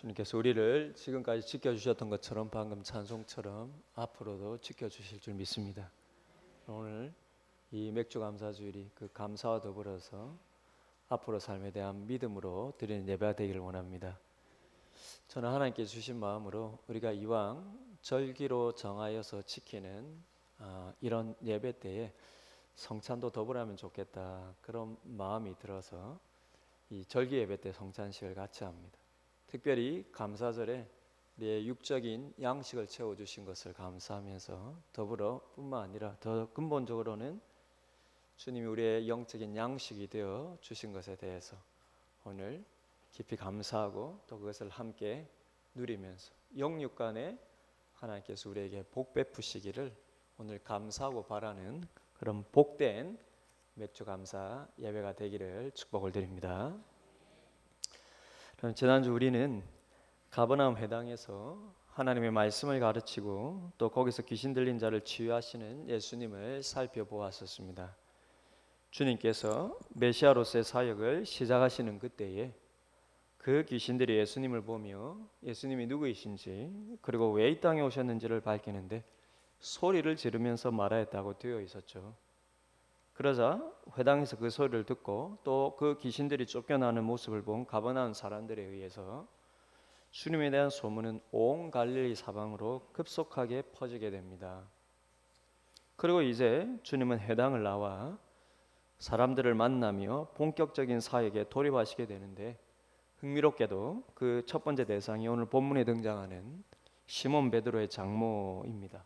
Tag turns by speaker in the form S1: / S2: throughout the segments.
S1: 주님께서 우리를 지금까지 지켜주셨던 것처럼 방금 찬송처럼 앞으로도 지켜주실 줄 믿습니다. 오늘 이 맥주 감사주일이 그 감사와 더불어서 앞으로 삶에 대한 믿음으로 드리는 예배가 되기를 원합니다. 저는 하나님께 주신 마음으로 우리가 이왕 절기로 정하여서 지키는 이런 예배 때에 성찬도 더불어 하면 좋겠다, 그런 마음이 들어서 이 절기 예배 때 성찬식을 같이 합니다. 특별히 감사절에 우리의 육적인 양식을 채워주신 것을 감사하면서 더불어 뿐만 아니라 더 근본적으로는 주님이 우리의 영적인 양식이 되어 주신 것에 대해서 오늘 깊이 감사하고 또 그것을 함께 누리면서 영육 간에 하나님께서 우리에게 복 베푸시기를 오늘 감사하고 바라는 그런 복된 맥주 감사 예배가 되기를 축복을 드립니다. 지난주 우리는 가버나움 회당에서 하나님의 말씀을 가르치고 또 거기서 귀신 들린 자를 치유하시는 예수님을 살펴보았었습니다. 주님께서 메시아로서의 사역을 시작하시는 그때에 그 귀신들이 예수님을 보며 예수님이 누구이신지 그리고 왜 이 땅에 오셨는지를 밝히는데 소리를 지르면서 말하였다고 되어 있었죠. 그러자 회당에서 그 소리를 듣고 또 그 귀신들이 쫓겨나는 모습을 본 가버나움 사람들에 의해서 주님에 대한 소문은 온 갈릴리 사방으로 급속하게 퍼지게 됩니다. 그리고 이제 주님은 회당을 나와 사람들을 만나며 본격적인 사역에 돌입하시게 되는데 흥미롭게도 그 첫 번째 대상이 오늘 본문에 등장하는 시몬 베드로의 장모입니다.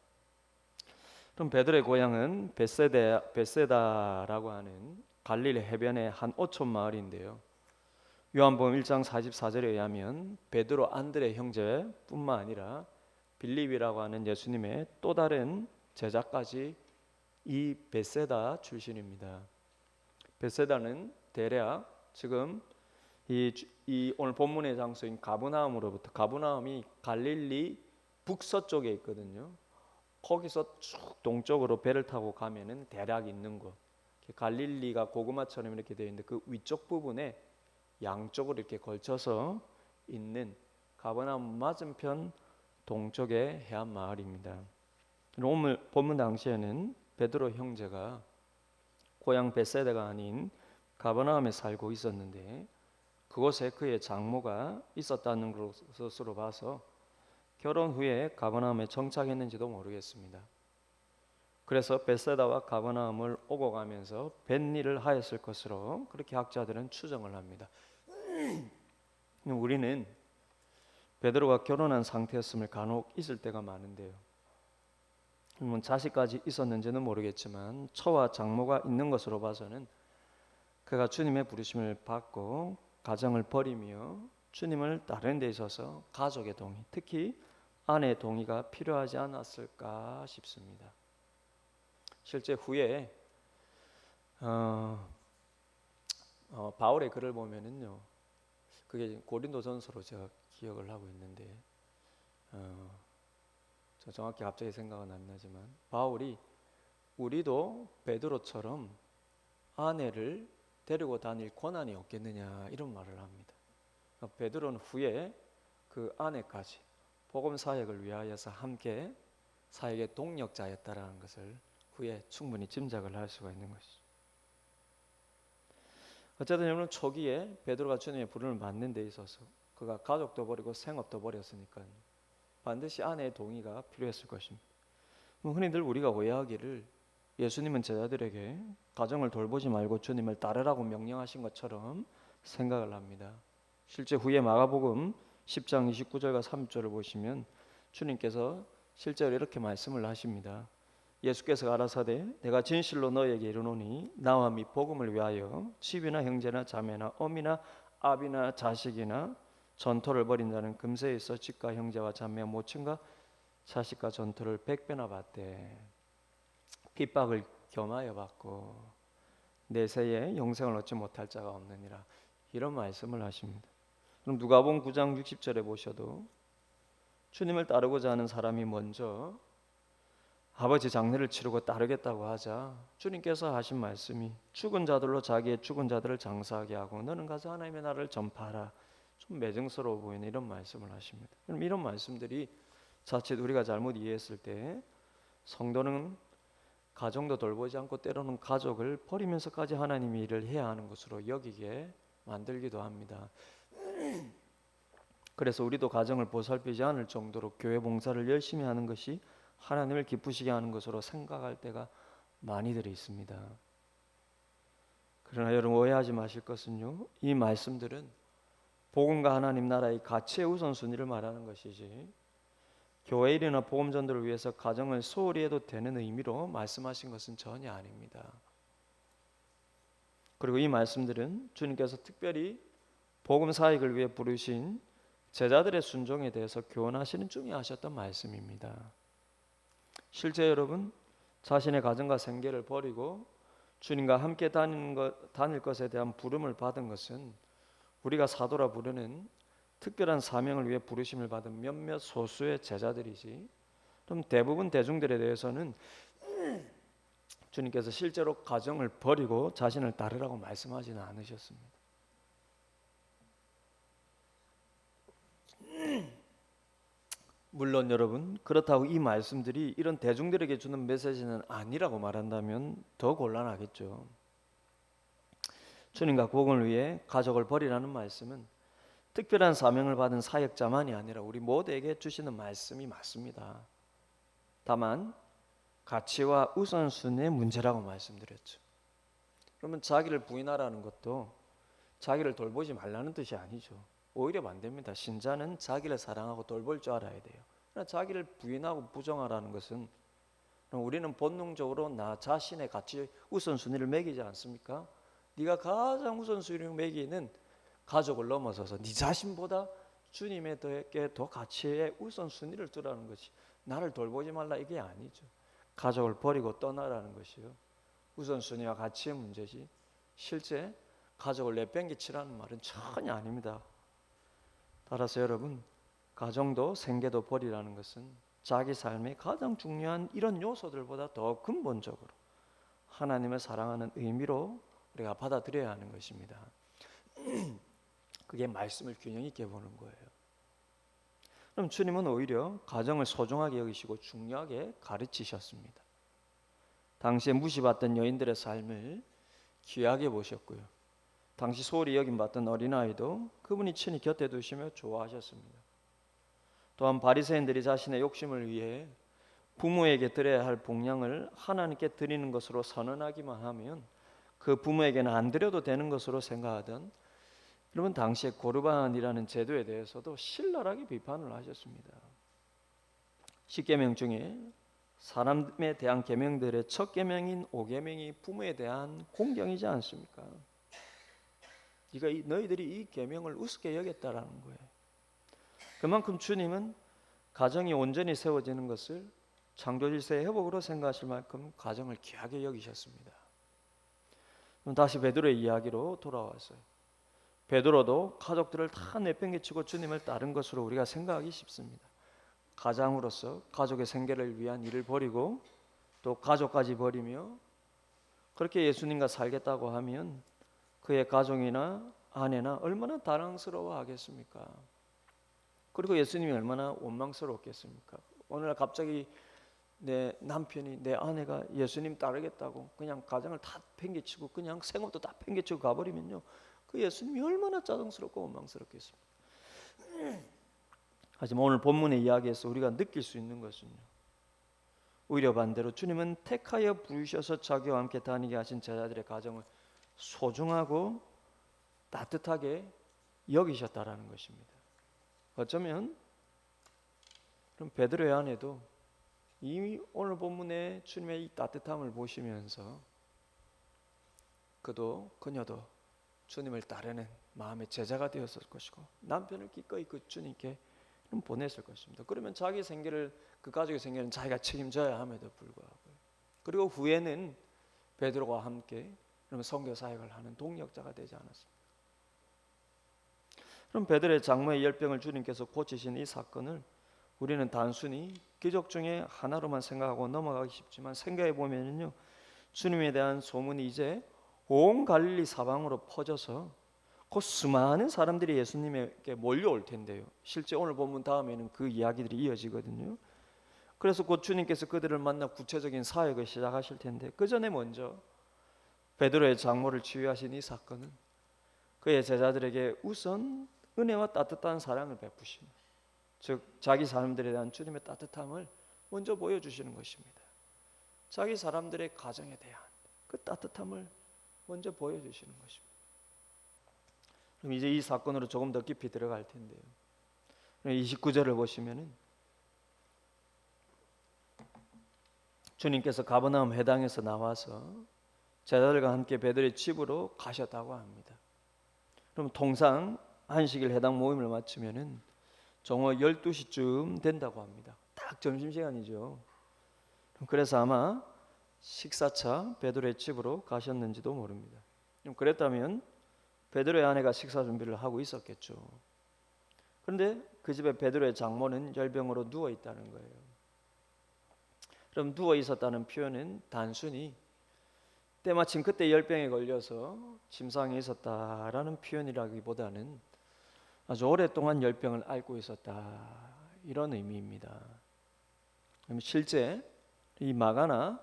S1: 그럼 베드로의 고향은 베세다라고 하는 갈릴리 해변의 한 어촌 마을인데요. 요한복음 1장 44절에 의하면 베드로 안드레 형제뿐만 아니라 빌립이라고 하는 예수님의 또 다른 제자까지 이 베세다 출신입니다. 베세다는 대략 지금 이 오늘 본문의 장소인 가버나움으로부터, 가버나움이 갈릴리 북서쪽에 있거든요. 거기서 쭉 동쪽으로 배를 타고 가면은 대략 있는 곳, 갈릴리가 고구마처럼 이렇게 되어 있는데 그 위쪽 부분에 양쪽으로 이렇게 걸쳐서 있는 가버나움 맞은편 동쪽의 해안 마을입니다. 오늘 본문 당시에는 베드로 형제가 고향 벳세다가 아닌 가버나움에 살고 있었는데 그곳에 그의 장모가 있었다는 것으로 봐서 결혼 후에 가버나움에 정착했는지도 모르겠습니다. 그래서 벳세다와 가버나움을 오고 가면서 뱃일을 하였을 것으로 그렇게 학자들은 추정을 합니다. 우리는 베드로가 결혼한 상태였음을 간혹 잊을 때가 많은데요. 자식까지 있었는지는 모르겠지만 처와 장모가 있는 것으로 봐서는 그가 주님의 부르심을 받고 가정을 버리며 주님을 따르는 데 있어서 가족의 동의, 특히 아내의 동의가 필요하지 않았을까 싶습니다. 실제 후에 바울의 글을 보면은요, 그게 고린도전서로 제가 기억을 하고 있는데 저 정확히 갑자기 생각은 안 나지만 바울이 우리도 베드로처럼 아내를 데리고 다닐 권한이 없겠느냐 이런 말을 합니다. 베드로는 후에 그 아내까지 복음 사역을 위하여서 함께 사역의 동력자였다라는 것을 후에 충분히 짐작을 할 수가 있는 것이죠. 어쨌든 여러분, 초기에 베드로가 주님의 부름을 받는 데 있어서 그가 가족도 버리고 생업도 버렸으니까 반드시 아내의 동의가 필요했을 것입니다. 흔히들 우리가 오해하기를 예수님은 제자들에게 가정을 돌보지 말고 주님을 따르라고 명령하신 것처럼 생각을 합니다. 실제 후에 마가복음 10장 29절과 30절을 보시면 주님께서 실제로 이렇게 말씀을 하십니다. 예수께서 가라사대 내가 진실로 너에게 이르노니 나와 및 복음을 위하여 집이나 형제나 자매나 어미나 아비나 자식이나 전토를 벌인 자는 금세에 있어 집과 형제와 자매와 모친과 자식과 전토를 100배나 받되 핍박을 겸하여 받고 내세에 영생을 얻지 못할 자가 없느니라, 이런 말씀을 하십니다. 그럼 누가복음 9장 60절에 보셔도 주님을 따르고자 하는 사람이 먼저 아버지 장례를 치르고 따르겠다고 하자 주님께서 하신 말씀이 죽은 자들로 자기의 죽은 자들을 장사하게 하고 너는 가서 하나님의 나라를 전파하라, 좀 매정스러워 보이는 이런 말씀을 하십니다. 그럼 이런 말씀들이 자칫 우리가 잘못 이해했을 때 성도는 가정도 돌보지 않고 때로는 가족을 버리면서까지 하나님의 일을 해야 하는 것으로 여기게 만들기도 합니다. 그래서 우리도 가정을 보살피지 않을 정도로 교회 봉사를 열심히 하는 것이 하나님을 기쁘시게 하는 것으로 생각할 때가 많이들 있습니다. 그러나 여러분 오해하지 마실 것은요, 이 말씀들은 복음과 하나님 나라의 가치의 우선순위를 말하는 것이지 교회 일이나 복음 전도를 위해서 가정을 소홀히 해도 되는 의미로 말씀하신 것은 전혀 아닙니다. 그리고 이 말씀들은 주님께서 특별히 복음 사역을 위해 부르신 제자들의 순종에 대해서 교훈하시는 중에 하셨던 말씀입니다. 실제 여러분 자신의 가정과 생계를 버리고 주님과 함께 다닐 것에 대한 부름을 받은 것은 우리가 사도라 부르는 특별한 사명을 위해 부르심을 받은 몇몇 소수의 제자들이지 그럼 대부분 대중들에 대해서는 주님께서 실제로 가정을 버리고 자신을 따르라고 말씀하지는 않으셨습니다. 물론 여러분 그렇다고 이 말씀들이 이런 대중들에게 주는 메시지는 아니라고 말한다면 더 곤란하겠죠. 주님과 복음을 위해 가족을 버리라는 말씀은 특별한 사명을 받은 사역자만이 아니라 우리 모두에게 주시는 말씀이 맞습니다. 다만 가치와 우선순위의 문제라고 말씀드렸죠. 그러면 자기를 부인하라는 것도 자기를 돌보지 말라는 뜻이 아니죠. 오히려 반대입니다. 신자는 자기를 사랑하고 돌볼 줄 알아야 돼요. 그러나 자기를 부인하고 부정하라는 것은 우리는 본능적으로 나 자신의 가치 우선순위를 매기지 않습니까? 네가 가장 우선순위를 매기는 가족을 넘어서서 네 자신보다 주님에게 더 가치의 우선순위를 두라는 것이 나를 돌보지 말라 이게 아니죠. 가족을 버리고 떠나라는 것이요. 우선순위와 가치의 문제지 실제 가족을 내팽개치라는 말은 전혀 아닙니다. 따라서 여러분 가정도 생계도 버리라는 것은 자기 삶의 가장 중요한 이런 요소들보다 더 근본적으로 하나님을 사랑하는 의미로 우리가 받아들여야 하는 것입니다. 그게 말씀을 균형 있게 보는 거예요. 그럼 주님은 오히려 가정을 소중하게 여기시고 중요하게 가르치셨습니다. 당시에 무시받던 여인들의 삶을 귀하게 보셨고요. 당시 소홀히 여김받던 어린아이도 그분이 친히 곁에 두시며 좋아하셨습니다. 또한 바리새인들이 자신의 욕심을 위해 부모에게 드려야 할 봉양을 하나님께 드리는 것으로 선언하기만 하면 그 부모에게는 안 드려도 되는 것으로 생각하던 여러분 당시에 고르반이라는 제도에 대해서도 신랄하게 비판을 하셨습니다. 십계명 중에 사람에 대한 계명들의 첫 계명인 5계명이 부모에 대한 공경이지 않습니까? 너희들이 이 계명을 우습게 여겼다라는 거예요. 그만큼 주님은 가정이 온전히 세워지는 것을 창조질서의 회복으로 생각하실 만큼 가정을 귀하게 여기셨습니다. 그럼 다시 베드로의 이야기로 돌아왔어요. 베드로도 가족들을 다 내팽개치고 주님을 따른 것으로 우리가 생각하기 쉽습니다. 가장으로서 가족의 생계를 위한 일을 버리고 또 가족까지 버리며 그렇게 예수님과 살겠다고 하면 그의 가족이나 아내나 얼마나 자랑스러워 하겠습니까? 그리고 예수님이 얼마나 원망스러웠겠습니까? 오늘날 갑자기 내 남편이 내 아내가 예수님 따르겠다고 그냥 가정을 다 팽개치고 그냥 생업도 다 팽개치고 가버리면요 그 예수님이 얼마나 짜증스럽고 원망스럽겠습니까? 하지만 오늘 본문의 이야기에서 우리가 느낄 수 있는 것은요 오히려 반대로 주님은 택하여 부르셔서 자기와 함께 다니게 하신 제자들의 가정을 소중하고 따뜻하게 여기셨다라는 것입니다. 어쩌면 그럼 베드로의 아내도 이미 오늘 본문의 주님의 이 따뜻함을 보시면서 그녀도 주님을 따르는 마음의 제자가 되었을 것이고 남편을 기꺼이 그 주님께 보냈을 것입니다. 그러면 자기 생계를 그 가족의 생계는 자기가 책임져야 함에도 불구하고요. 그리고 후에는 베드로와 함께 선교 사역을 하는 동력자가 되지 않았습니까? 그럼 베드로의 장모의 열병을 주님께서 고치신 이 사건을 우리는 단순히 기적 중에 하나로만 생각하고 넘어가기 쉽지만 생각해 보면요 주님에 대한 소문이 이제 온 갈릴리 사방으로 퍼져서 그 수많은 사람들이 예수님에게 몰려올 텐데요. 실제 오늘 본문 다음에는 그 이야기들이 이어지거든요. 그래서 곧 주님께서 그들을 만나 구체적인 사역을 시작하실 텐데 그 전에 먼저 베드로의 장모를 치유하신 이 사건은 그의 제자들에게 우선 은혜와 따뜻한 사랑을 베푸시는, 즉 자기 사람들에 대한 주님의 따뜻함을 먼저 보여주시는 것입니다. 자기 사람들의 가정에 대한 그 따뜻함을 먼저 보여주시는 것입니다. 그럼 이제 이 사건으로 조금 더 깊이 들어갈 텐데요. 29절을 보시면은 주님께서 가버나움 회당에서 나와서 제자들과 함께 베드로의 집으로 가셨다고 합니다. 그럼 통상 안식일 해당 모임을 마치면은 정오 12시쯤 된다고 합니다. 딱 점심시간이죠. 그래서 아마 식사차 베드로의 집으로 가셨는지도 모릅니다. 그랬다면 베드로의 아내가 식사 준비를 하고 있었겠죠. 그런데 그 집에 베드로의 장모는 열병으로 누워 있다는 거예요. 그럼 누워 있었다는 표현은 단순히 때마침 그때 열병에 걸려서 침상에 있었다라는 표현이라기보다는 아주 오랫동안 열병을 앓고 있었다, 이런 의미입니다. 그럼 실제 이 마가나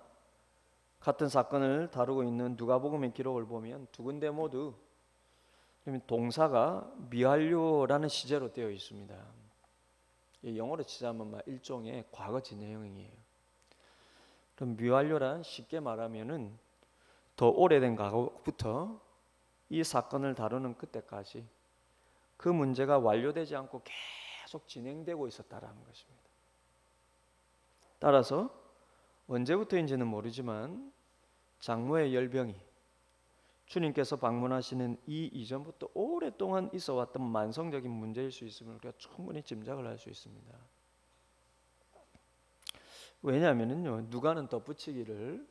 S1: 같은 사건을 다루고 있는 누가복음의 기록을 보면 두 군데 모두 동사가 미완료라는 시제로 되어 있습니다. 영어로 치자면 일종의 과거 진행형이에요. 그럼 미완료란 쉽게 말하면은 더 오래된 과거부터 이 사건을 다루는 그때까지 그 문제가 완료되지 않고 계속 진행되고 있었다라는 것입니다. 따라서 언제부터인지는 모르지만 장모의 열병이 주님께서 방문하시는 이 이전부터 오랫동안 있어왔던 만성적인 문제일 수 있음을 우리가 충분히 짐작을 할 수 있습니다. 왜냐하면요, 누가는 덧붙이기를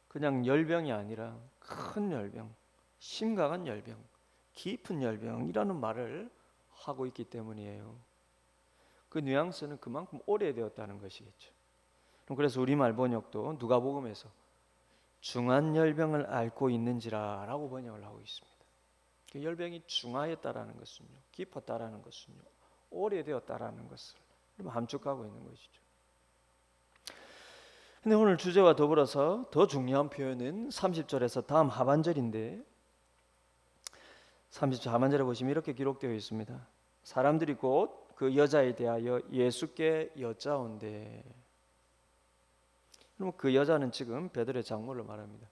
S1: 그냥 열병이 아니라 큰 열병, 심각한 열병, 깊은 열병이라는 말을 하고 있기 때문이에요. 그 뉘앙스는 그만큼 오래되었다는 것이겠죠. 그래서 우리말 번역도 누가복음에서 중한 열병을 앓고 있는지라라고 번역을 하고 있습니다. 그 열병이 중하였다라는 것은요, 깊었다라는 것은요, 오래되었다라는 것을 함축하고 있는 것이죠. 근데 오늘 주제와 더불어서 더 중요한 표현은 30절에서 다음 하반절인데, 30절 하반절에 보시면 이렇게 기록되어 있습니다. 사람들이 곧 그 여자에 대하여 예수께 여짜온대. 그럼 그 여자는 지금 베드로의 장모를 말합니다.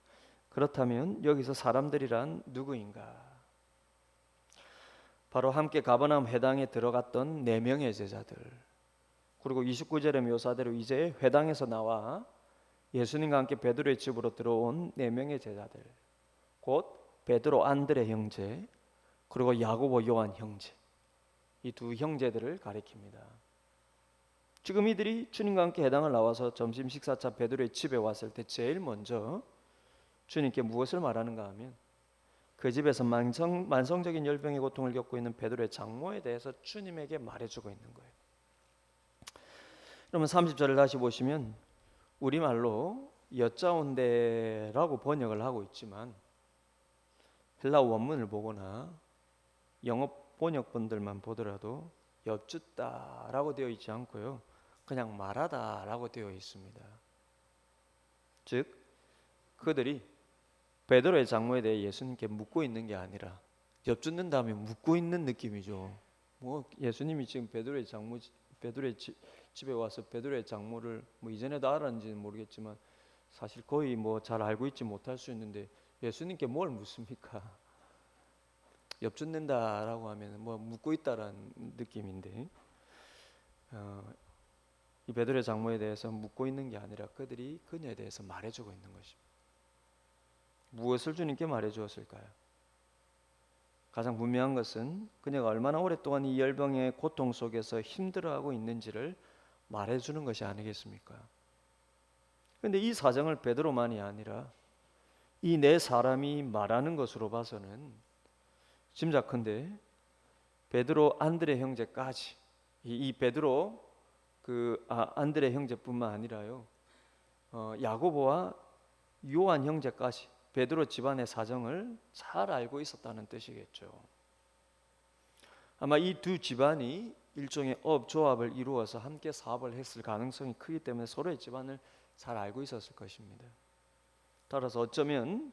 S1: 그렇다면 여기서 사람들이란 누구인가? 바로 함께 가버나움 회당에 들어갔던 4명의 제자들, 그리고 29절의 묘사대로 이제 회당에서 나와 예수님과 함께 베드로의 집으로 들어온 4명의 제자들, 곧 베드로 안드레 형제, 그리고 야고보 요한 형제, 이 두 형제들을 가리킵니다. 지금 이들이 주님과 함께 회당을 나와서 점심 식사차 베드로의 집에 왔을 때 제일 먼저 주님께 무엇을 말하는가 하면 그 집에서 만성적인 열병의 고통을 겪고 있는 베드로의 장모에 대해서 주님에게 말해주고 있는 거예요. 그러면 30절을 다시 보시면 우리말로 여짜온데라고 번역을 하고 있지만 헬라어 원문을 보거나 영어 번역본들만 보더라도 엽주다라고 되어 있지 않고요, 그냥 말하다라고 되어 있습니다. 즉 그들이 베드로의 장모에 대해 예수님께 묻고 있는 게 아니라 엽주는 다음에 묻고 있는 느낌이죠. 뭐 예수님이 지금 베드로의 집에 와서 베드로의 장모를 뭐 이전에도 알았는지는 모르겠지만 사실 거의 뭐 잘 알고 있지 못할 수 있는데 예수님께 뭘 묻습니까? 엽죽는다라고 하면 뭐 묻고 있다라는 느낌인데, 이 베드로의 장모에 대해서 묻고 있는 게 아니라 그들이 그녀에 대해서 말해주고 있는 것입니다. 무엇을 주님께 말해주었을까요? 가장 분명한 것은 그녀가 얼마나 오랫동안 이 열병의 고통 속에서 힘들어하고 있는지를 말해주는 것이 아니겠습니까? 그런데 이 사정을 베드로만이 아니라 이 4사람이 말하는 것으로 봐서는 짐작컨대 베드로 안드레 형제까지, 이 베드로 안드레 형제뿐만 아니라요, 야고보와 요한 형제까지 베드로 집안의 사정을 잘 알고 있었다는 뜻이겠죠. 아마 이 두 집안이 일종의 업조합을 이루어서 함께 사업을 했을 가능성이 크기 때문에 서로의 집안을 잘 알고 있었을 것입니다. 따라서 어쩌면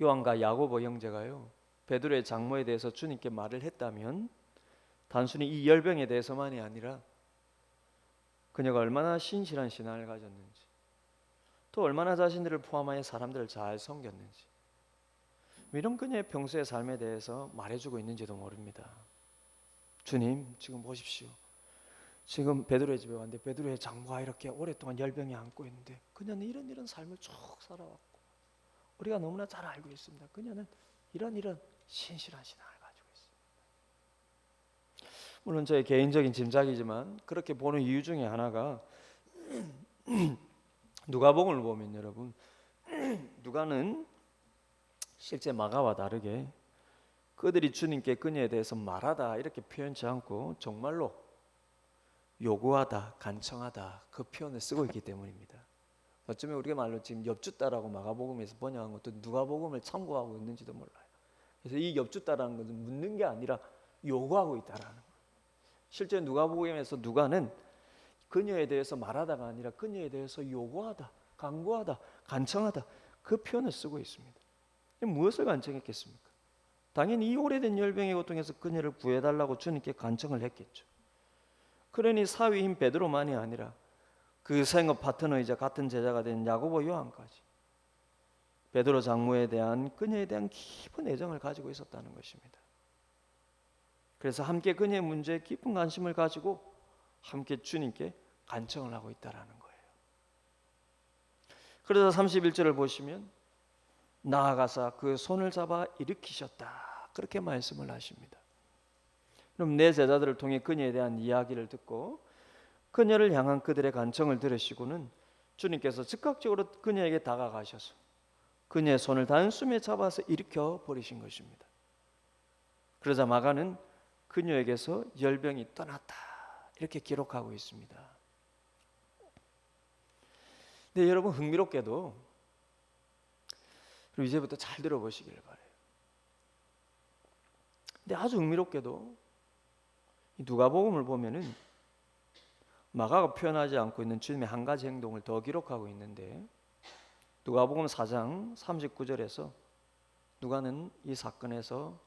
S1: 요한과 야고보 형제가요, 베드로의 장모에 대해서 주님께 말을 했다면 단순히 이 열병에 대해서만이 아니라 그녀가 얼마나 신실한 신앙을 가졌는지, 또 얼마나 자신들을 포함하여 사람들을 잘 섬겼는지, 이런 그녀의 평소의 삶에 대해서 말해주고 있는지도 모릅니다. 주님, 지금 보십시오. 지금 베드로의 집에 왔는데 베드로의 장모가 이렇게 오랫동안 열병에 안고 있는데 그녀는 이런 삶을 쭉 살아왔고 우리가 너무나 잘 알고 있습니다. 그녀는 이런 신실한 신앙을 가지고 있습니다. 물론 저의 개인적인 짐작이지만 그렇게 보는 이유 중에 하나가 누가복음을 보면 여러분, 누가는 실제 마가와 다르게 그들이 주님께 그녀에 대해서 말하다 이렇게 표현치 않고 정말로 요구하다, 간청하다 그 표현을 쓰고 있기 때문입니다. 어쩌면 우리가 말로 지금 엽주다라고 마가복음에서 번역한 것도 누가복음을 참고하고 있는지도 몰라요. 그래서 이 엽주다라는 것은 묻는 게 아니라 요구하고 있다라는 거예요. 실제 누가복음에서 누가는 그녀에 대해서 말하다가 아니라 그녀에 대해서 요구하다, 간구하다, 간청하다 그 표현을 쓰고 있습니다. 무엇을 간청했겠습니까? 당연히 이 오래된 열병의 고통에서 그녀를 구해달라고 주님께 간청을 했겠죠. 그러니 사위인 베드로만이 아니라 그 생업 파트너이자 같은 제자가 된 야고보 요한까지 베드로 장모에 대한 그녀에 대한 깊은 애정을 가지고 있었다는 것입니다. 그래서 함께 그녀의 문제에 깊은 관심을 가지고 함께 주님께 간청을 하고 있다라는 거예요. 그래서 31절을 보시면 나아가사 그 손을 잡아 일으키셨다 그렇게 말씀을 하십니다. 그럼 내 제자들을 통해 그녀에 대한 이야기를 듣고 그녀를 향한 그들의 간청을 들으시고는 주님께서 즉각적으로 그녀에게 다가가셔서 그녀의 손을 단숨에 잡아서 일으켜 버리신 것입니다. 그러자 마가는 그녀에게서 열병이 떠났다 이렇게 기록하고 있습니다. 근데 여러분 흥미롭게도, 그리고 이제부터 잘 들어보시길 바라요. 근데 아주 흥미롭게도 이 누가복음을 보면은 마가가 표현하지 않고 있는 주님의 한 가지 행동을 더 기록하고 있는데, 누가복음 4장 39절에서 누가는 이 사건에서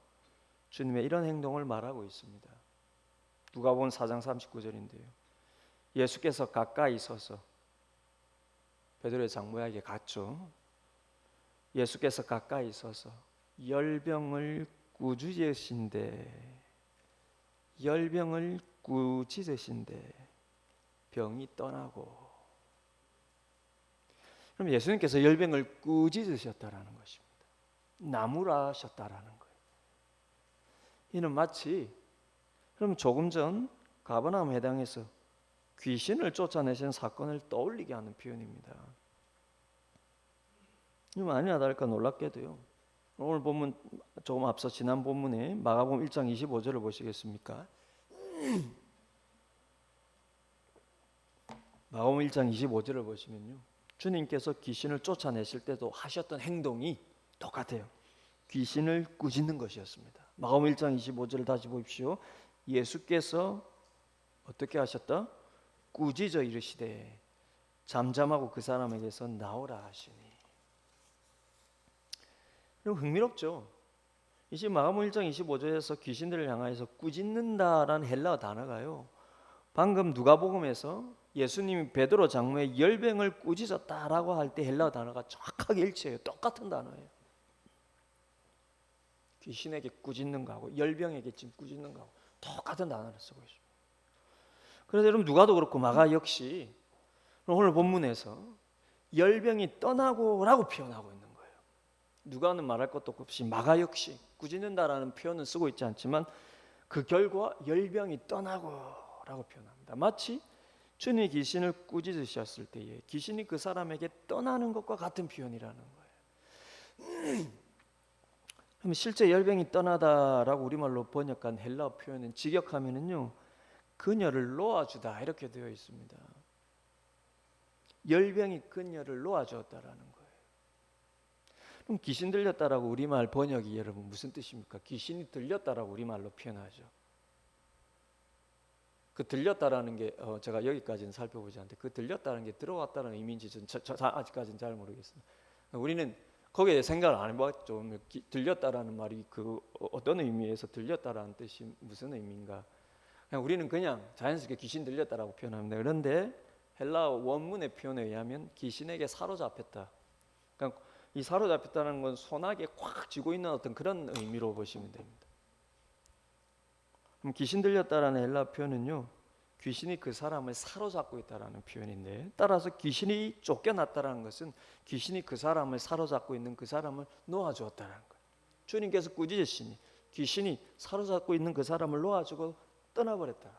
S1: 주님의 이런 행동을 말하고 있습니다. 누가복음 4장 39절인데요. 예수께서 가까이 서서 베드로의 장모에게 갔죠. 예수께서 가까이 서서 열병을 꾸짖으신데 병이 떠나고. 그럼 예수님께서 열병을 꾸짖으셨다라는 것입니다. 나무라셨다라는 거예요. 이는 마치 그럼 조금 전 가버나움 회당에서 귀신을 쫓아내신 사건을 떠올리게 하는 표현입니다. 아니나 다를까 놀랍게도요, 오늘 본문 조금 앞서 지난 본문에 마가복음 1장 25절을 보시겠습니까? 마가복음 1장 25절을 보시면요, 주님께서 귀신을 쫓아내실 때도 하셨던 행동이 똑같아요. 귀신을 꾸짖는 것이었습니다. 마가복음 1장 25절을 다시 보십시오. 예수께서 어떻게 하셨다? 꾸짖어 이르시되 잠잠하고 그 사람에게서 나오라 하시니. 그리고 흥미롭죠. 이 지금 마가복음 1장 25절에서 귀신들을 향하여서 꾸짖는다라는 헬라어 단어가요, 방금 누가복음에서 예수님이 베드로 장모의 열병을 꾸짖었다라고 할 때 헬라어 단어가 정확하게 일치해요. 똑같은 단어예요. 귀신에게 꾸짖는 거하고 열병에게 지금 꾸짖는 거하고 똑같은 단어를 쓰고 있습니다. 그래서 여러분 누가도 그렇고 마가 역시 오늘 본문에서 열병이 떠나고라고 표현하고 있는 거예요. 누가는 말할 것도 없이 마가 역시 꾸짖는다라는 표현은 쓰고 있지 않지만 그 결과 열병이 떠나고라고 표현합니다. 마치 주님이 귀신을 꾸짖으셨을 때에 귀신이 그 사람에게 떠나는 것과 같은 표현이라는 거예요. 그럼 실제 열병이 떠나다라고 우리말로 번역한 헬라어 표현은 직역하면은요, 그녀를 놓아주다 이렇게 되어 있습니다. 열병이 그녀를 놓아주었다라는 거예요. 그럼 귀신 들렸다라고 우리말 번역이 여러분 무슨 뜻입니까? 귀신이 들렸다라고 우리말로 표현하죠. 그 들렸다라는 게 제가 여기까지는 살펴보지 않는데 그 들렸다는 게 들어왔다는 의미인지 아직까지는 잘 모르겠습니다. 우리는 거기에 생각을 안 해봤죠. 들렸다라는 말이 그 어떤 의미에서 들렸다라는 뜻이 무슨 의미인가? 우리는 그냥 자연스럽게 귀신 들렸다라고 표현합니다. 그런데 헬라어 원문의 표현에 의하면 귀신에게 사로잡혔다. 그러니까 이 사로잡혔다는 건 소나기에 꽉 쥐고 있는 어떤 그런 의미로 보시면 됩니다. 그럼 귀신 들렸다라는 헬라 표현은요, 귀신이 그 사람을 사로잡고 있다라는 표현인데, 따라서 귀신이 쫓겨났다라는 것은 귀신이 그 사람을 사로잡고 있는 그 사람을 놓아주었다라는 거예요. 주님께서 꾸짖으시니 귀신이 사로잡고 있는 그 사람을 놓아주고 떠나버렸다.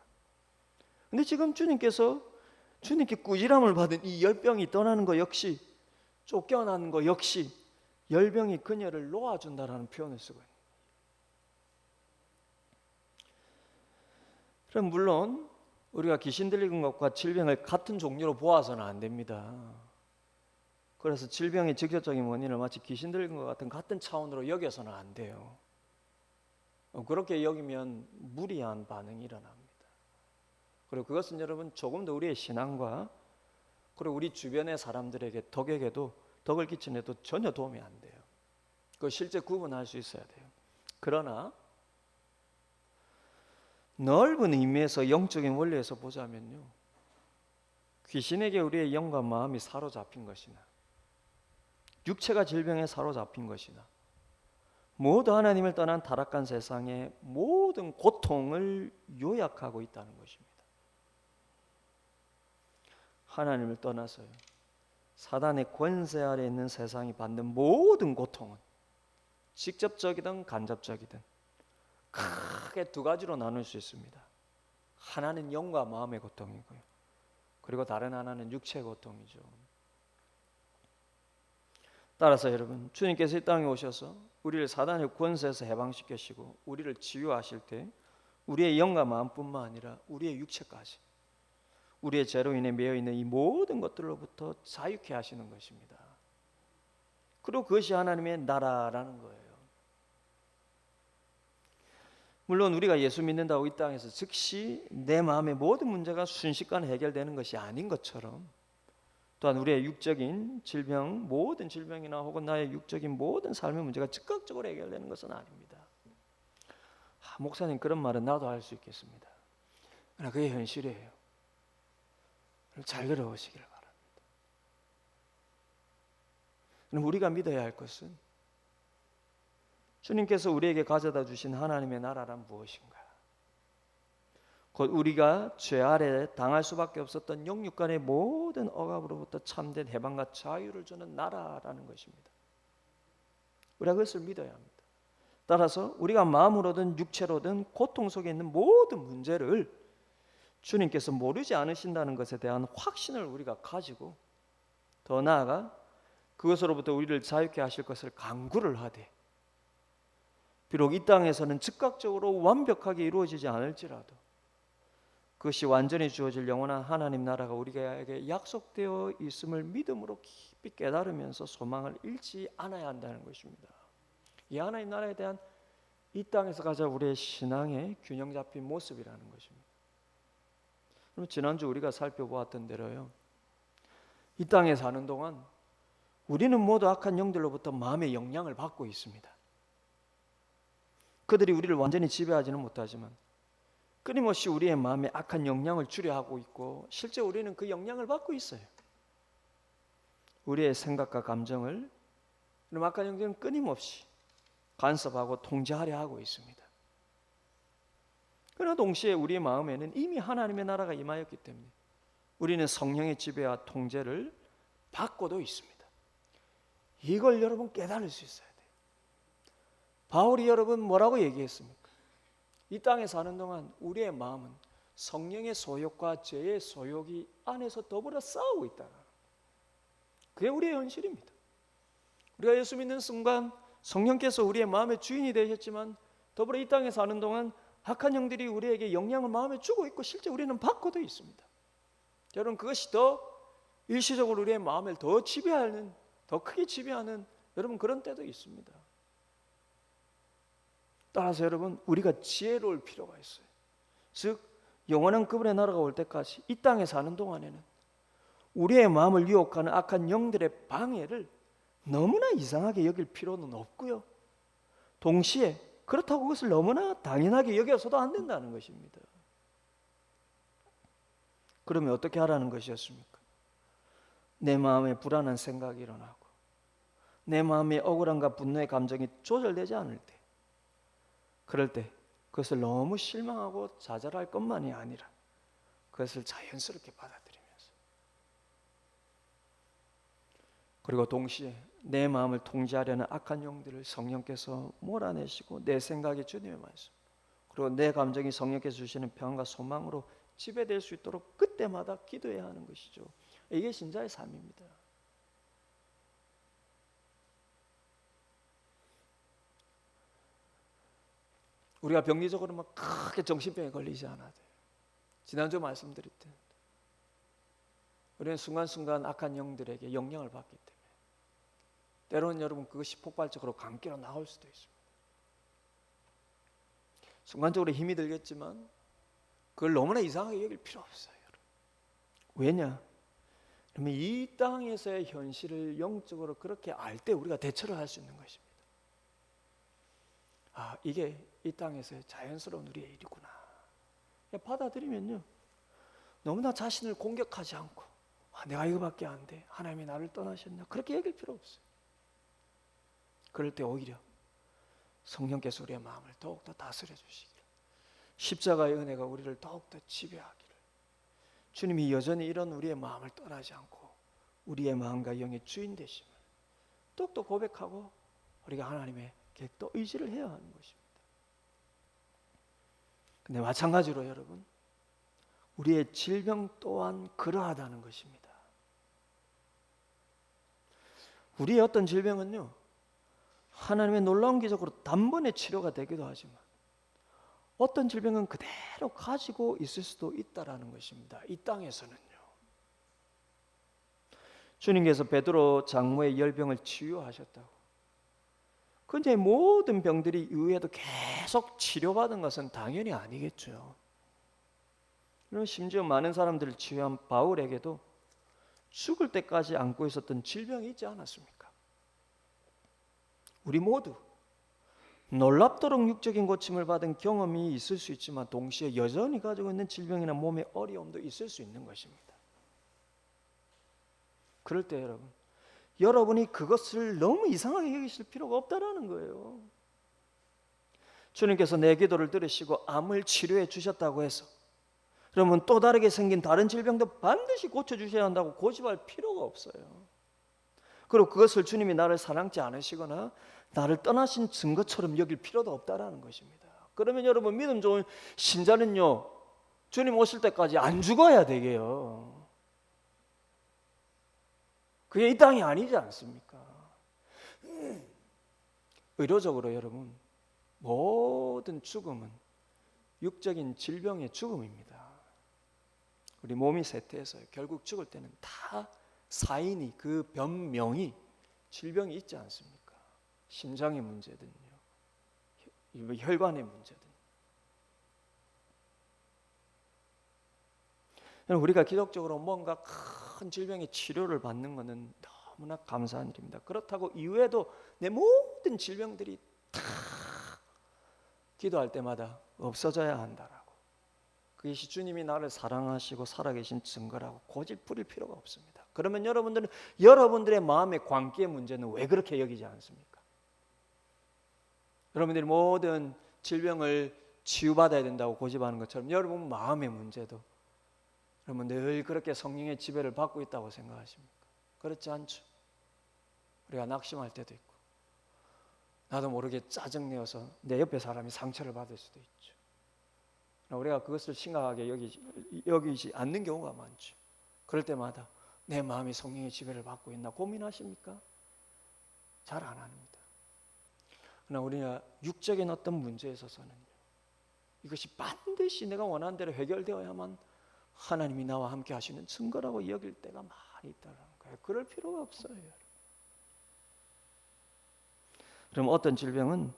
S1: 근데 지금 주님께 꾸지람을 받은 이 열병이 떠나는 것 역시, 쫓겨나는 것 역시 열병이 그녀를 놓아준다라는 표현을 쓰고 있는 거예요. 그럼 물론 우리가 귀신 들린 것과 질병을 같은 종류로 보아서는 안 됩니다. 그래서 질병의 직접적인 원인을 마치 귀신 들린 것 같은 차원으로 여겨서는 안 돼요. 그렇게 여기면 무리한 반응이 일어납니다. 그리고 그것은 여러분 조금 더 우리의 신앙과 그리고 우리 주변의 사람들에게 덕을 끼치는데도 전혀 도움이 안 돼요. 그걸 실제 구분할 수 있어야 돼요. 그러나 넓은 의미에서 영적인 원리에서 보자면요, 귀신에게 우리의 영과 마음이 사로잡힌 것이나 육체가 질병에 사로잡힌 것이나 모두 하나님을 떠난 타락한 세상의 모든 고통을 요약하고 있다는 것입니다. 하나님을 떠나서요, 사단의 권세 아래 있는 세상이 받는 모든 고통은 직접적이든 간접적이든 크게 두 가지로 나눌 수 있습니다. 하나는 영과 마음의 고통이고요, 그리고 다른 하나는 육체의 고통이죠. 따라서 여러분, 주님께서 이 땅에 오셔서 우리를 사단의 권세에서 해방시키시고 우리를 치유하실 때 우리의 영과 마음뿐만 아니라 우리의 육체까지, 우리의 죄로 인해 매여 있는 이 모든 것들로부터 자유케 하시는 것입니다. 그리고 그것이 하나님의 나라라는 거예요. 물론 우리가 예수 믿는다고 이 땅에서 즉시 내 마음의 모든 문제가 순식간에 해결되는 것이 아닌 것처럼, 또한 우리의 육적인 질병, 모든 질병이나 혹은 나의 육적인 모든 삶의 문제가 즉각적으로 해결되는 것은 아닙니다. 목사님, 그런 말은 나도 할 수 있겠습니다. 그러나 그게 현실이에요. 잘 들어보시기를 바랍니다. 그럼 우리가 믿어야 할 것은 주님께서 우리에게 가져다 주신 하나님의 나라란 무엇인가? 곧 우리가 죄 아래 당할 수밖에 없었던 영육간의 모든 억압으로부터 참된 해방과 자유를 주는 나라라는 것입니다. 우리가 그것을 믿어야 합니다. 따라서 우리가 마음으로든 육체로든 고통 속에 있는 모든 문제를 주님께서 모르지 않으신다는 것에 대한 확신을 우리가 가지고, 더 나아가 그것으로부터 우리를 자유케 하실 것을 간구를 하되, 비록 이 땅에서는 즉각적으로 완벽하게 이루어지지 않을지라도 그것이 완전히 주어질 영원한 하나님 나라가 우리에게 약속되어 있음을 믿음으로 깊이 깨달으면서 소망을 잃지 않아야 한다는 것입니다. 이 하나님 나라에 대한 이 땅에서 가진 우리의 신앙의 균형 잡힌 모습이라는 것입니다. 그럼 지난주 우리가 살펴보았던 대로요, 이 땅에 사는 동안 우리는 모두 악한 영들로부터 마음의 영향을 받고 있습니다. 그들이 우리를 완전히 지배하지는 못하지만 끊임없이 우리의 마음에 악한 영향을 주려 하고 있고, 실제 우리는 그 영향을 받고 있어요. 우리의 생각과 감정을 그럼 악한 영들은 끊임없이 간섭하고 통제하려 하고 있습니다. 그러나 동시에 우리의 마음에는 이미 하나님의 나라가 임하였기 때문에 우리는 성령의 지배와 통제를 받고도 있습니다. 이걸 여러분 깨달을 수 있어야 돼요. 바울이 여러분 뭐라고 얘기했습니까? 이 땅에 사는 동안 우리의 마음은 성령의 소욕과 죄의 소욕이 안에서 더불어 싸우고 있다. 그게 우리의 현실입니다. 우리가 예수 믿는 순간 성령께서 우리의 마음의 주인이 되셨지만, 더불어 이 땅에 사는 동안 악한 영들이 우리에게 영향을 마음에 주고 있고, 실제 우리는 받고도 있습니다. 여러분, 그것이 더 일시적으로 우리의 마음을 더 크게 지배하는 여러분 그런 때도 있습니다. 따라서 여러분 우리가 지혜로울 필요가 있어요. 즉 영원한 그분의 나라가 올 때까지 이 땅에 사는 동안에는 우리의 마음을 유혹하는 악한 영들의 방해를 너무나 이상하게 여길 필요는 없고요. 동시에 그렇다고 그것을 너무나 당연하게 여겨서도 안 된다는 것입니다. 그러면 어떻게 하라는 것이었습니까? 내 마음에 불안한 생각이 일어나고 내 마음에 억울함과 분노의 감정이 조절되지 않을 때, 그럴 때 그것을 너무 실망하고 좌절할 것만이 아니라 그것을 자연스럽게 받아들이면서, 그리고 동시에 내 마음을 통제하려는 악한 영들을 성령께서 몰아내시고 내 생각이 주님의 말씀, 그리고 내 감정이 성령께서 주시는 평안과 소망으로 지배될 수 있도록 그때마다 기도해야 하는 것이죠. 이게 신자의 삶입니다. 우리가 병리적으로 막 크게 정신병에 걸리지 않아도 돼요. 지난주 말씀드렸듯 우리는 순간순간 악한 영들에게 영향을 받기 때문에 때로는 여러분 그것이 폭발적으로 감기로 나올 수도 있습니다. 순간적으로 힘이 들겠지만 그걸 너무나 이상하게 여길 필요 없어요. 왜냐? 그러면 이 땅에서의 현실을 영적으로 그렇게 알 때 우리가 대처를 할 수 있는 것입니다. 아, 이게 이 땅에서의 자연스러운 우리의 일이구나. 받아들이면요, 너무나 자신을 공격하지 않고 내가 이거밖에 안 돼, 하나님이 나를 떠나셨나, 그렇게 여길 필요 없어요. 그럴 때 오히려 성령께서 우리의 마음을 더욱더 다스려 주시기를, 십자가의 은혜가 우리를 더욱더 지배하기를, 주님이 여전히 이런 우리의 마음을 떠나지 않고 우리의 마음과 영의 주인 되심을 더욱더 고백하고 우리가 하나님에게 또 의지를 해야 하는 것입니다. 근데 마찬가지로 여러분, 우리의 질병 또한 그러하다는 것입니다. 우리의 어떤 질병은요, 하나님의 놀라운 기적으로 단번에 치료가 되기도 하지만 어떤 질병은 그대로 가지고 있을 수도 있다라는 것입니다. 이 땅에서는요. 주님께서 베드로 장모의 열병을 치유하셨다고, 근데 모든 병들이 이후에도 계속 치료받은 것은 당연히 아니겠죠. 그리고 심지어 많은 사람들을 치유한 바울에게도 죽을 때까지 안고 있었던 질병이 있지 않았습니까? 우리 모두 놀랍도록 육적인 고침을 받은 경험이 있을 수 있지만 동시에 여전히 가지고 있는 질병이나 몸의 어려움도 있을 수 있는 것입니다. 그럴 때 여러분이 그것을 너무 이상하게 여기실 필요가 없다라는 거예요. 주님께서 내 기도를 들으시고 암을 치료해 주셨다고 해서 그러면 또 다르게 생긴 다른 질병도 반드시 고쳐주셔야 한다고 고집할 필요가 없어요. 그리고 그것을 주님이 나를 사랑지 않으시거나 나를 떠나신 증거처럼 여길 필요도 없다라는 것입니다. 그러면 여러분, 믿음 좋은 신자는요, 주님 오실 때까지 안 죽어야 되게요. 그게 이 땅이 아니지 않습니까? 의료적으로 여러분, 모든 죽음은 육적인 질병의 죽음입니다. 우리 몸이 쇠퇴해서 결국 죽을 때는 다 사인이, 그 변명이 질병이 있지 않습니까? 심장의 문제든요, 혈관의 문제든. 우리가 기독적으로 뭔가 큰 질병의 치료를 받는 것은 너무나 감사한 일입니다. 그렇다고 이후에도 내 모든 질병들이 다 기도할 때마다 없어져야 한다라고, 그것이 주님이 나를 사랑하시고 살아계신 증거라고 고집 부릴 필요가 없습니다. 그러면 여러분들은 여러분들의 마음의 광기의 문제는 왜 그렇게 여기지 않습니까? 여러분들이 모든 질병을 치유받아야 된다고 고집하는 것처럼 여러분 마음의 문제도 여러분 늘 그렇게 성령의 지배를 받고 있다고 생각하십니까? 그렇지 않죠. 우리가 낙심할 때도 있고 나도 모르게 짜증내어서 내 옆에 사람이 상처를 받을 수도 있죠. 우리가 그것을 심각하게 여기지 않는 경우가 많죠. 그럴 때마다 내 마음이 성령의 지배를 받고 있나 고민하십니까? 잘 안 합니다. 그러나 우리가 육적인 어떤 문제에 있어서는 이것이 반드시 내가 원하는 대로 해결되어야만 하나님이 나와 함께 하시는 증거라고 여길 때가 많이 있다는 거예요. 그럴 필요가 없어요. 그럼 어떤 질병은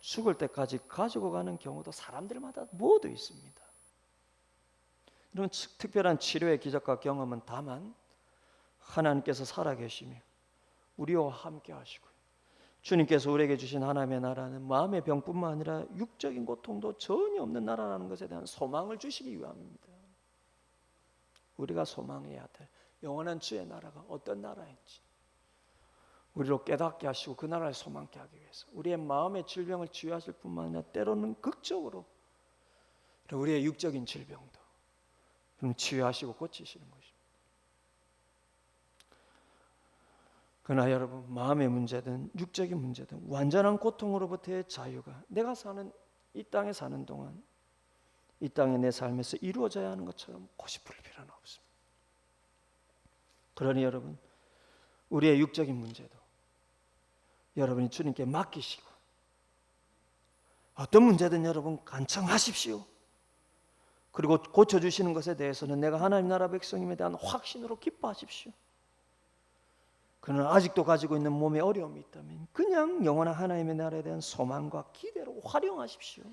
S1: 죽을 때까지 가지고 가는 경우도 사람들마다 모두 있습니다. 이런 특별한 치료의 기적과 경험은 다만 하나님께서 살아계시며 우리와 함께 하시고, 주님께서 우리에게 주신 하나님의 나라는 마음의 병뿐만 아니라 육적인 고통도 전혀 없는 나라라는 것에 대한 소망을 주시기 위함입니다. 우리가 소망해야 될 영원한 주의 나라가 어떤 나라인지 우리로 깨닫게 하시고 그 나라를 소망케 하기 위해서 우리의 마음의 질병을 치유하실 뿐만 아니라 때로는 극적으로 우리의 육적인 질병도 치유하시고 고치시는 것입니다. 그러나 여러분, 마음의 문제든 육적인 문제든 완전한 고통으로부터의 자유가 내가 사는 이 땅에 사는 동안 이 땅의 내 삶에서 이루어져야 하는 것처럼 고집을 필요는 없습니다. 그러니 여러분, 우리의 육적인 문제도 여러분이 주님께 맡기시고, 어떤 문제든 여러분 간청하십시오. 그리고 고쳐주시는 것에 대해서는 내가 하나님 나라 백성임에 대한 확신으로 기뻐하십시오. 그러나 아직도 가지고 있는 몸에 어려움이 있다면 그냥 영원한 하나님의 나라에 대한 소망과 기대로 활용하십시오.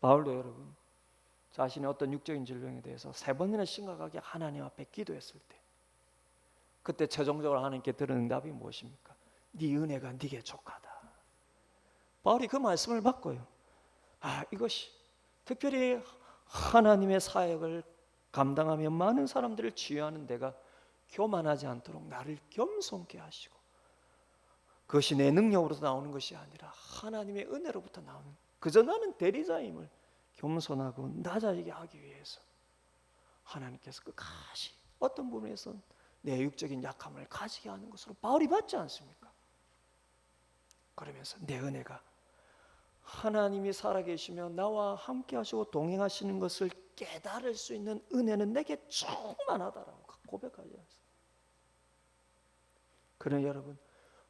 S1: 바울도 여러분, 자신의 어떤 육적인 질병에 대해서 3번이나 심각하게 하나님 앞에 기도했을 때, 그때 최종적으로 하나님께 들은 응답이 무엇입니까? 네 은혜가 네게 족하다. 바울이 그 말씀을 받고요, 이것이 특별히 하나님의 사역을 감당하며 많은 사람들을 치유하는 데가 교만하지 않도록 나를 겸손케 하시고, 그것이 내 능력으로서 나오는 것이 아니라 하나님의 은혜로부터 나오는, 그저 나는 대리자임을 겸손하고 낮아지게 하기 위해서 하나님께서 끝까지 어떤 부분에서 내 육적인 약함을 가지게 하는 것으로 바울이 받지 않습니까? 그러면서 내 은혜가, 하나님이 살아계시며 나와 함께 하시고 동행하시는 것을 깨달을 수 있는 은혜는 내게 충만하다라고 고백하지 않습니까? 그러나 여러분,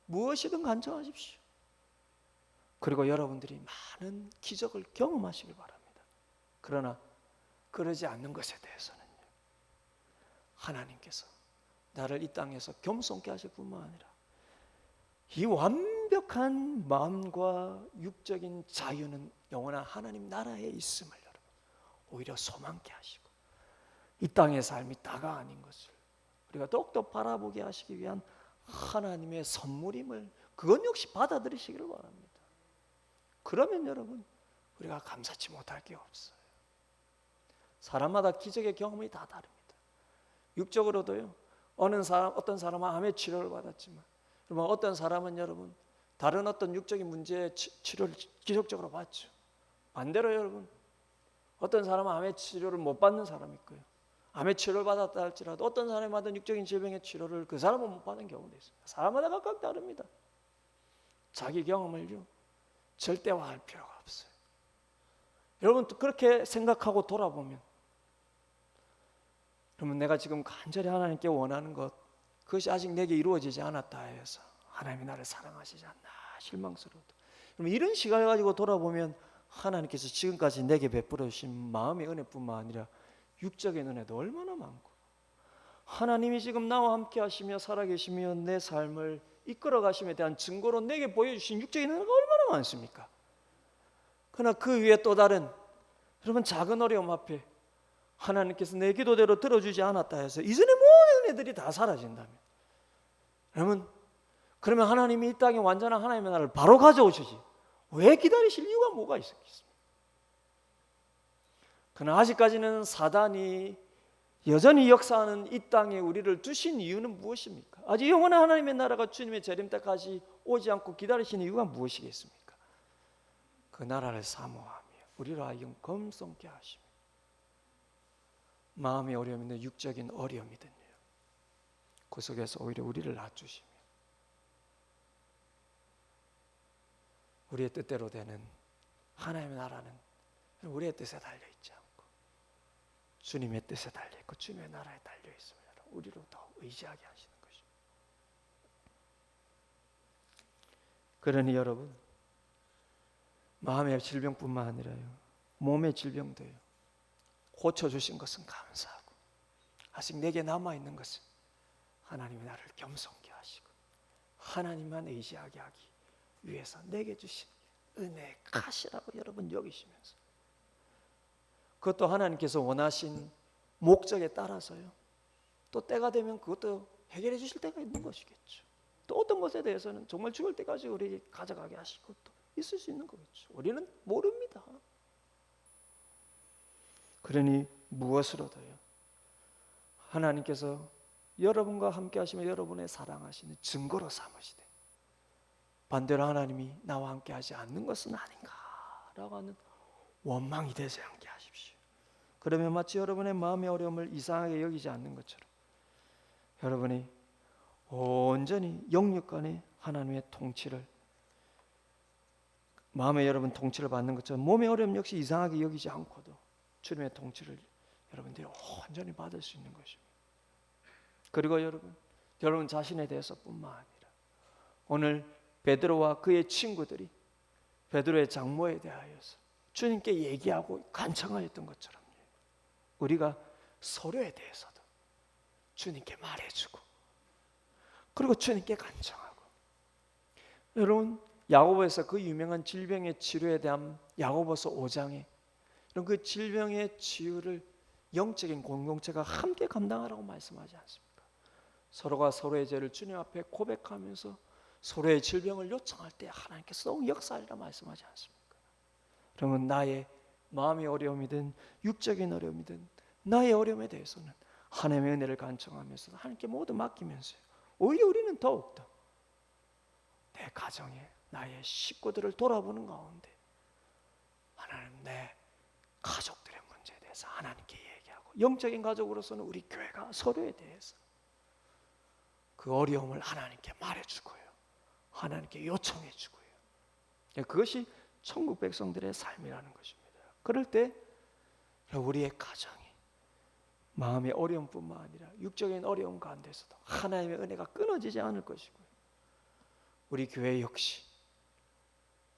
S1: 무엇이든 간청하십시오. 그리고 여러분들이 많은 기적을 경험하시길 바랍니다. 그러나 그러지 않는 것에 대해서는요, 하나님께서 나를 이 땅에서 겸손케 하실 뿐만 아니라 이 완벽한 마음과 육적인 자유는 영원한 하나님 나라에 있음을 여러분 오히려 소망케 하시고, 이 땅의 삶이 다가 아닌 것을 우리가 더욱더 바라보게 하시기 위한 하나님의 선물임을, 그건 역시 받아들이시기를 바랍니다. 그러면 여러분, 우리가 감사치 못할 게 없어요. 사람마다 기적의 경험이 다 다릅니다. 육적으로도요, 어떤 사람은 암의 치료를 받았지만, 그러면 어떤 사람은 여러분 다른 어떤 육적인 문제의 치료를 기적적으로 받죠. 반대로 여러분, 어떤 사람은 암의 치료를 못 받는 사람이 있고요, 암의 치료를 받았다 할지라도 어떤 사람이 받은 육적인 질병의 치료를 그 사람은 못 받은 경우도 있습니다. 사람마다 각각 다릅니다. 자기 경험을요 절대화할 필요가 없어요. 여러분 그렇게 생각하고 돌아보면, 그러면 내가 지금 간절히 하나님께 원하는 것, 그것이 아직 내게 이루어지지 않았다 해서 하나님이 나를 사랑하시지 않나 실망스러워도, 그러면 이런 시각을 가지고 돌아보면 하나님께서 지금까지 내게 베풀어 주신 마음의 은혜뿐만 아니라 육적인 은혜도 얼마나 많고, 하나님이 지금 나와 함께 하시며 살아계시며 내 삶을 이끌어 가심에 대한 증거로 내게 보여주신 육적인 은혜가 얼마나 많습니까? 그러나 그 위에 또 다른 여러분 작은 어려움 앞에 하나님께서 내 기도대로 들어주지 않았다 해서 이전의 모든 은혜들이 다 사라진다면, 여러분 그러면 하나님이 이 땅에 완전한 하나님의 나라를 바로 가져오시지 왜 기다리실 이유가 뭐가 있겠습니까? 그러나 아직까지는 사단이 여전히 역사하는 이 땅에 우리를 두신 이유는 무엇입니까? 아직 영원한 하나님의 나라가 주님의 재림 때까지 오지 않고 기다리시는 이유가 무엇이겠습니까? 그 나라를 사모하며 우리로 하여금 검성케 하시며, 마음의 어려움이든 육적인 어려움이든요, 그 속에서 오히려 우리를 낮추시며 우리의 뜻대로 되는 하나님의 나라는 우리의 뜻에 달려있지 않고 주님의 뜻에 달려있고 주님의 나라에 달려있음을 우리로 더 의지하게 하시는 것입니다. 그러니 여러분, 마음의 질병뿐만 아니라요, 몸의 질병도요, 고쳐주신 것은 감사하고 아직 내게 남아있는 것은 하나님이 나를 겸손케 하시고
S2: 하나님만 의지하게 하기 위해서 내게 주신 은혜의 가시라고 여러분 여기시면서, 그것도 하나님께서 원하신 목적에 따라서요, 또 때가 되면 그것도 해결해 주실 때가 있는 것이겠죠. 또 어떤 것에 대해서는 정말 죽을 때까지 우리에게 가져가게 하실 것도 있을 수 있는 거겠죠. 우리는 모릅니다. 그러니 무엇으로도요, 하나님께서 여러분과 함께 하시며 여러분의 사랑하시는 증거로 삼으시되, 반대로 하나님이 나와 함께 하지 않는 것은 아닌가라고 하는 원망이 되지 않게 하십시오. 그러면 마치 여러분의 마음의 어려움을 이상하게 여기지 않는 것처럼 여러분이 온전히 영육간에 하나님의 통치를, 마음의 여러분 통치를 받는 것처럼 몸의 어려움 역시 이상하게 여기지 않고도 주님의 통치를 여러분들이 온전히 받을 수 있는 것입니다. 그리고 여러분 자신에 대해서뿐만 아니라 오늘 베드로와 그의 친구들이 베드로의 장모에 대하여서 주님께 얘기하고 간청하였던 것처럼 우리가 서로에 대해서도 주님께 말해주고, 그리고 주님께 간청하고. 여러분 야고보에서 그 유명한 질병의 치료에 대한 야고보서 5장에 이런 그 질병의 치유를 영적인 공동체가 함께 감당하라고 말씀하지 않습니까? 서로가 서로의 죄를 주님 앞에 고백하면서 서로의 질병을 요청할 때 하나님께서 역사하리라 말씀하지 않습니까? 그러면 나의 마음의 어려움이든 육적인 어려움이든 나의 어려움에 대해서는 하나님의 은혜를 간청하면서 하나님께 모두 맡기면서요, 오히려 우리는 더욱더 내 가정에 나의 식구들을 돌아보는 가운데 하나님, 내 가족들의 문제에 대해서 하나님께 얘기하고, 영적인 가족으로서는 우리 교회가 서로에 대해서 그 어려움을 하나님께 말해주고요, 하나님께 요청해주고요. 그것이 천국 백성들의 삶이라는 것입니다. 그럴 때 우리의 가정이 마음의 어려움뿐만 아니라 육적인 어려움 가운데서도 하나님의 은혜가 끊어지지 않을 것이고요, 우리 교회 역시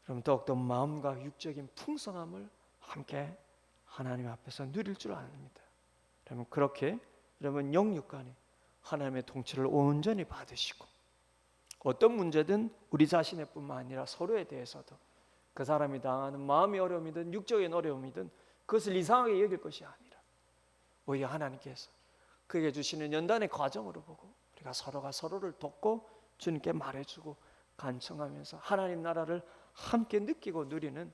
S2: 그럼 더욱더 마음과 육적인 풍성함을 함께 하나님 앞에서 누릴 줄 압니다. 그러면 그렇게 여러분 영육간에 하나님의 통치를 온전히 받으시고, 어떤 문제든 우리 자신의 뿐만 아니라 서로에 대해서도 그 사람이 당하는 마음의 어려움이든 육적인 어려움이든 그것을 이상하게 여길 것이 아니라 오히려 하나님께서 그에게 주시는 연단의 과정으로 보고 우리가 서로가 서로를 돕고 주님께 말해주고 간청하면서 하나님 나라를 함께 느끼고 누리는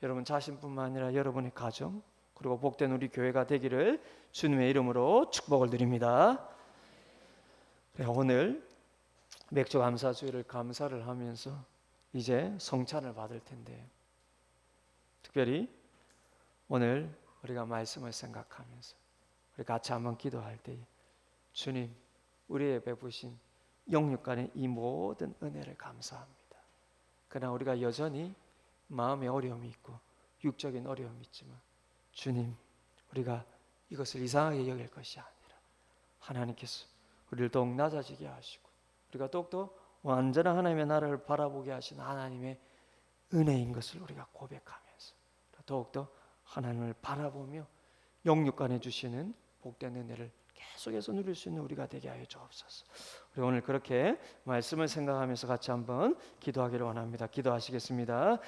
S2: 여러분 자신뿐만 아니라 여러분의 가정, 그리고 복된 우리 교회가 되기를 주님의 이름으로 축복을 드립니다. 오늘 맥주 감사주일을 감사를 하면서 이제 성찬을 받을 텐데, 특별히 오늘 우리가 말씀을 생각하면서 우리 같이 한번 기도할 때, 주님, 우리의 베푸신 영육간의 이 모든 은혜를 감사합니다. 그러나 우리가 여전히 마음의 어려움이 있고 육적인 어려움이 있지만 주님, 우리가 이것을 이상하게 여길 것이 아니라 하나님께서 우리를 더욱 낮아지게 하시고 우리가 더욱더 완전한 하나님의 나라를 바라보게 하신 하나님의 은혜인 것을 우리가 고백하면서 더욱더 하나님을 바라보며 영육간에 주시는 복된 은혜를 계속해서 누릴 수 있는 우리가 되게 하여 주옵소서. 우리 오늘 그렇게 말씀을 생각하면서 같이 한번 기도하기를 원합니다. 기도하시겠습니다.